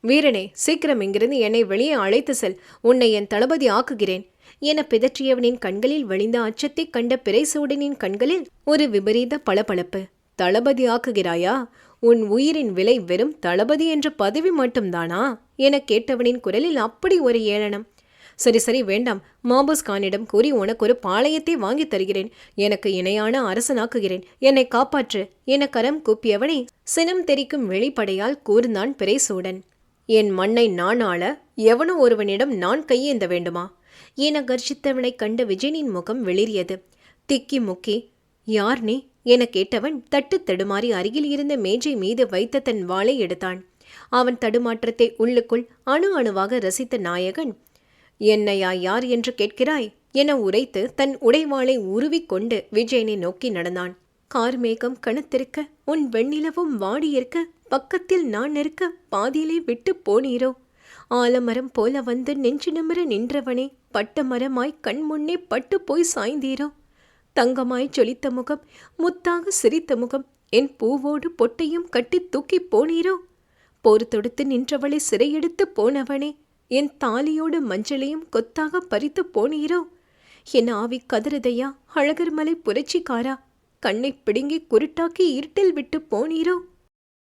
வீரனே, சீக்கிரம் இங்கிருந்து என்னை வெளியே அழைத்து செல். உன்னை என் தளபதி ஆக்குகிறேன் என பிதற்றியவனின் கண்களில் வழிந்த அச்சத்தைக் கண்ட பிறைசூடனின் கண்களில் ஒரு விபரீத பளபளப்பு. தளபதி ஆக்குகிறாயா? உன் உயிரின் விலை வெறும் தளபதி என்ற பதவி மட்டும்தானா என கேட்டவனின் குரலில் அப்படி ஒரு ஏளனம். சரி சரி, வேண்டாம். மாபூஸ் கானிடம் கூறி உனக்கு ஒரு பாளையத்தை வாங்கி தருகிறேன். எனக்கு இணையான அரசனாக்குகிறேன். என்னை காப்பாற்று என கரம் கூப்பியவனை சினம் தெரிக்கும் வெளிப்படையால் கூர்ந்தான் பிறைசூடன். என் மண்ணை நான் ஆள எவனோ ஒருவனிடம் நான் கையேந்த வேண்டுமா என கர்ஜித்தவனைக் கண்ட விஜயனின் முகம் வெளிரியது. திக்கி முக்கி, யார் நீ என கேட்டவன் தட்டு தடுமாறி அருகில் இருந்த மேஜை மீது வைத்த தன் வாளை எடுத்தான். அவன் தடுமாற்றத்தை உள்ளுக்குள் அணு அணுவாக ரசித்த நாயகன், என்னையா யார் என்று கேட்கிறாய் என உரைத்து தன் உடைவாளை உருவிக்கொண்டு விஜயனை நோக்கி நடந்தான். கார்மேகம் கணுத்திருக்க, உன் வெண்ணிலவும் வாடியிருக்க, பக்கத்தில் நான் இருக்க பாதியிலே விட்டு போனீரோ? ஆலமரம் போல வந்து நெஞ்சு நிமிர நின்றவனே, பட்ட மரமாய் கண் முன்னே பட்டு போய் சாய்ந்தீரோ? தங்கமாய் ஜொலித்த முகம், முத்தாக சிரித்த முகம், என் பூவோடு பொட்டையும் கட்டி தூக்கி போனீரோ? போர் தொடுத்து நின்றவளை சிறையெடுத்து போனவனே, என் தாலியோடு மஞ்சளையும் கொத்தாக பறித்து போனீரோ? என் ஆவி கதறுதையா அழகர்மலை புரட்சிக்காரா? கண்ணை பிடுங்கி குருட்டாக்கி இருட்டில் விட்டு போனீரோ?